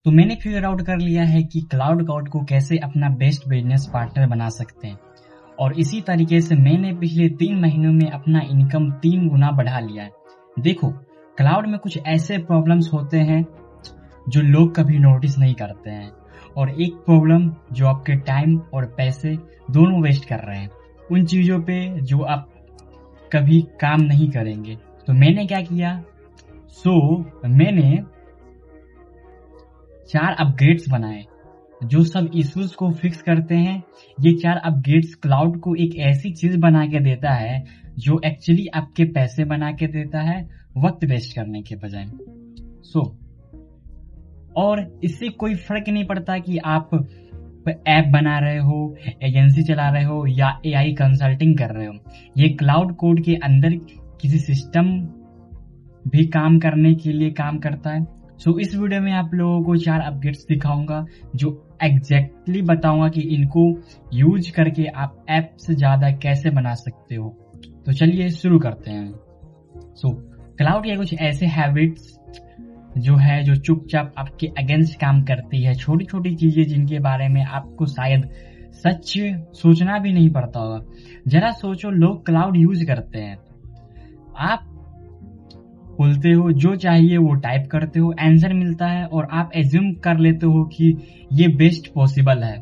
तो मैंने figure out कर लिया है कि क्लाउड कोड को कैसे अपना बेस्ट बिजनेस पार्टनर बना सकते हैं, और इसी तरीके से मैंने पिछले 3 महीनों में अपना इनकम 3 गुना बढ़ा लिया है। देखो, क्लाउड में कुछ ऐसे प्रॉब्लम्स होते हैं जो लोग कभी नोटिस नहीं करते हैं, और एक प्रॉब्लम जो आपके टाइम और पैसे दोनों वेस्ट कर रहे हैं उन चीजों पे जो आप कभी काम नहीं करेंगे। तो मैंने क्या किया, मैंने 4 अपग्रेड्स बनाए जो सब इश्यूज को फिक्स करते हैं। ये 4 अपग्रेड्स क्लाउड को एक ऐसी चीज बना के देता है जो एक्चुअली आपके पैसे बना के देता है, वक्त वेस्ट करने के बजाय। और इससे कोई फर्क नहीं पड़ता कि आप ऐप बना रहे हो, एजेंसी चला रहे हो या एआई कंसल्टिंग कर रहे हो। ये क्लाउड कोड के अंदर किसी सिस्टम भी काम करने के लिए काम करता है। इस वीडियो में आप लोगों को 4 अपग्रेड्स दिखाऊंगा जो एग्जैक्टली बताऊंगा कि इनको यूज करके आप ऐप से ज्यादा कैसे बना सकते हो। तो चलिए शुरू करते हैं। क्लाउड के कुछ ऐसे हैबिट्स जो चुपचाप आपके अगेंस्ट काम करती है, छोटी छोटी चीजें जिनके बारे में आपको शायद सच सोचना भी नहीं पड़ता होगा। जरा सोचो, लोग क्लाउड यूज करते हैं, आप बोलते हो जो चाहिए वो टाइप करते हो, आंसर मिलता है और आप एज्यूम कर लेते हो कि ये बेस्ट पॉसिबल है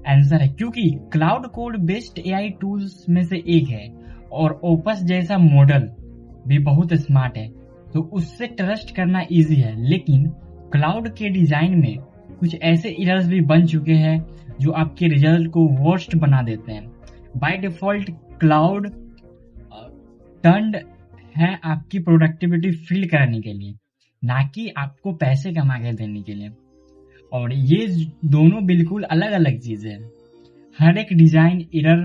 आंसर है, क्योंकि cloud code best AI tools में से एक है और ओपस जैसा मॉडल भी बहुत स्मार्ट है, तो उससे ट्रस्ट करना इजी है। लेकिन क्लाउड के डिजाइन में कुछ ऐसे एरर्स भी बन चुके हैं जो आपके रिजल्ट को वर्स्ट बना देते हैं। बाय डिफॉल्ट क्लाउड टर्न्ड है आपकी प्रोडक्टिविटी फील करने के लिए, ना कि आपको पैसे कमा के देने के लिए, और ये दोनों बिल्कुल अलग अलग चीजें हैं। हर एक डिजाइन एरर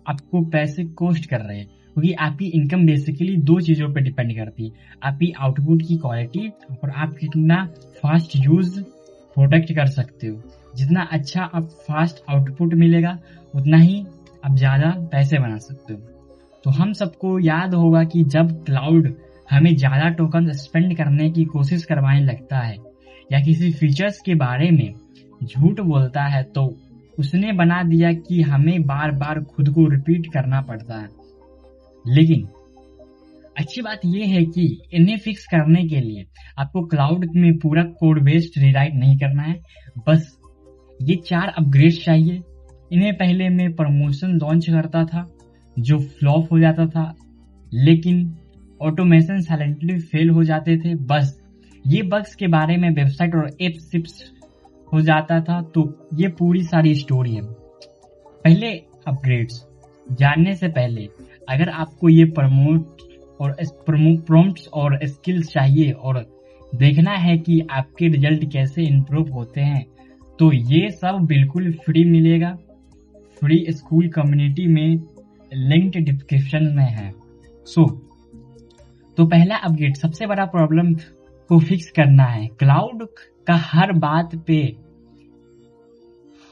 आपको पैसे कॉस्ट कर रहे हैं, क्योंकि आपकी इनकम बेसिकली 2 चीजों पे डिपेंड करती है, आपकी आउटपुट की क्वालिटी और आप कितना फास्ट यूज प्रोडक्ट कर सकते हो। जितना अच्छा आप फास्ट आउटपुट मिलेगा उतना ही आप ज्यादा पैसे बना सकते हो। तो हम सबको याद होगा कि जब क्लाउड हमें ज्यादा टोकन स्पेंड करने की कोशिश करवाने लगता है या किसी फीचर्स के बारे में झूठ बोलता है, तो उसने बना दिया कि हमें बार बार खुद को रिपीट करना पड़ता है। लेकिन अच्छी बात यह है कि इन्हें फिक्स करने के लिए आपको क्लाउड में पूरा कोड बेस्ड रीराइट नहीं करना है, बस ये 4 अपग्रेड चाहिए। इन्हें पहले मैं प्रमोशन लॉन्च करता था जो फ्लॉप हो जाता था, लेकिन ऑटोमेशन साइलेंटली फेल हो जाते थे। बस ये बग्स के बारे में वेबसाइट और ऐप शिप्स हो जाता था। तो ये पूरी सारी स्टोरी है। पहले अपग्रेड्स जानने से पहले, अगर आपको ये प्रॉम्प्ट्स और स्किल्स चाहिए और देखना है कि आपके रिजल्ट कैसे इंप्रूव होते हैं, तो ये सब बिल्कुल फ्री मिलेगा। फ्री स्कूल कम्युनिटी में लिंक डिस्क्रिप्शन में है। तो पहला अपग्रेड, सबसे बड़ा प्रॉब्लम को फिक्स करना है। क्लाउड का हर बात पे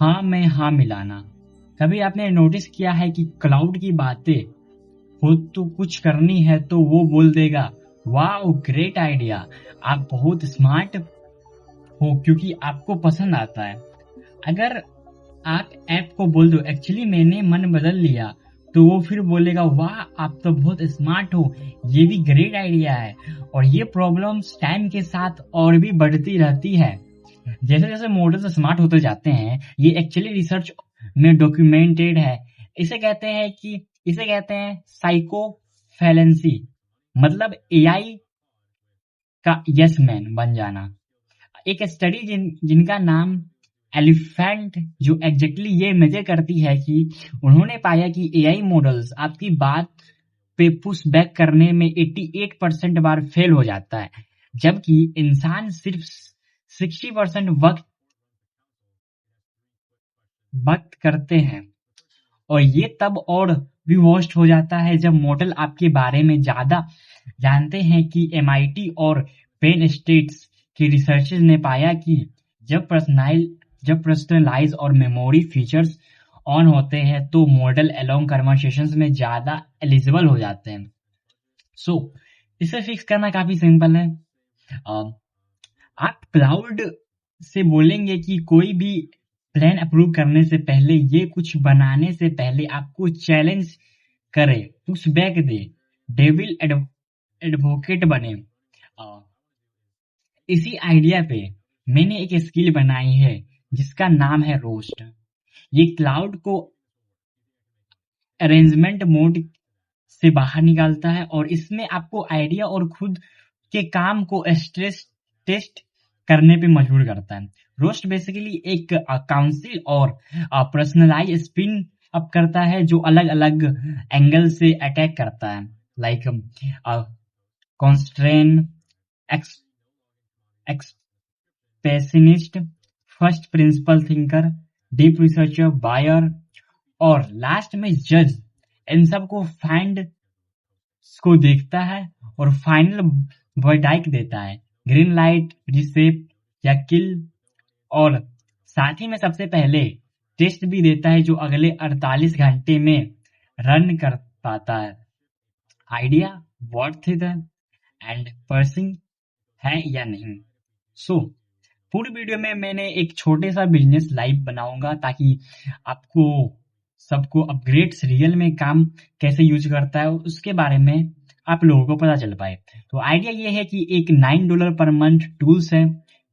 हाँ में हाँ मिलाना। कभी आपने नोटिस किया है कि क्लाउड की बातें हो तो कुछ करनी है तो वो बोल देगा वाओ ग्रेट आइडिया, आप बहुत स्मार्ट हो, क्योंकि आपको पसंद आता है। अगर आप ऐप को बोल दो एक्चुअली मैंने मन बदल लिया, तो वो फिर बोलेगा वाह आप तो बहुत स्मार्ट हो, ये भी ग्रेट आइडिया है। और ये प्रॉब्लम्स टाइम के साथ और भी बढ़ती रहती है। जैसे जैसे मॉडल्स स्मार्ट होते जाते हैं, ये एक्चुअली रिसर्च में डॉक्यूमेंटेड है। इसे कहते हैं साइकोफैलेंसी, मतलब एआई का यस मैन बन जाना। एक स्टडी जिनका नाम एलिफेंट, जो एग्जैक्टली ये मेजर करती है कि उन्होंने पाया कि एआई मॉडल्स आपकी बात पे पुश बैक करने में 88% बार फेल हो जाता है, जबकि इंसान सिर्फ 60% वक्त करते हैं। और ये तब और भी वर्स्ट हो जाता है जब मॉडल आपके बारे में ज्यादा जानते हैं। कि MIT और पेन स्टेट्स के रिसर्चर्स ने पाया कि जब पर्सनलाइज और मेमोरी फीचर्स ऑन होते हैं तो मॉडल अलोंग कन्वर्सेशंस में ज्यादा एलिजिबल हो जाते हैं। इसे फिक्स करना काफी सिंपल है। आप क्लाउड से बोलेंगे कि कोई भी प्लान अप्रूव करने से पहले, ये कुछ बनाने से पहले आपको चैलेंज करे, पुश बैक दे, डेविल एडवोकेट बने। इसी आइडिया पे मैंने एक स्किल बनाई है जिसका नाम है रोस्ट। ये क्लाउड को अरेंजमेंट मोड से बाहर निकालता है और इसमें आपको आइडिया और खुद के काम को स्ट्रेस टेस्ट करने पे मजबूर करता है। रोस्ट बेसिकली एक काउंसिल और पर्सनलाइज स्पिन अप करता है जो अलग अलग एंगल से अटैक करता है, like constrain, expansionist, first principle thinker, deep researcher, buyer और लास्ट में जज। इन सबको फाइंड को देखता है और फाइनल वर्डाइक देता है, ग्रीन लाइट, रिसेप या किल। और साथ ही में सबसे पहले टेस्ट भी देता है जो अगले 48 घंटे में रन कर पाता है। Idea worth it and pursuing है या नहीं। सो पूरी वीडियो में मैंने एक छोटे सा बिजनेस लाइव बनाऊंगा ताकि आपको सबको अपग्रेड्स रियल में काम कैसे यूज करता है उसके बारे में आप लोगों को पता चल पाए। तो आइडिया ये है कि एक $9 पर मंथ टूल्स है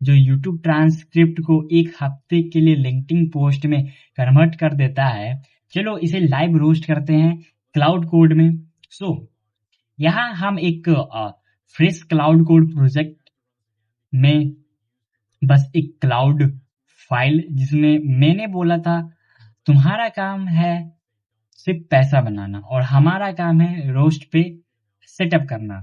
जो YouTube ट्रांसक्रिप्ट को एक हफ्ते के लिए लिंक्डइन पोस्ट में कन्वर्ट कर देता है। चलो इसे लाइव रोस्ट करते हैं क्लाउड कोड में। सो यहाँ हम एक फ्रेश क्लाउड कोड प्रोजेक्ट में बस एक क्लाउड फाइल जिसमें मैंने बोला था तुम्हारा काम है सिर्फ पैसा बनाना और हमारा काम है रोस्ट पे सेटअप करना।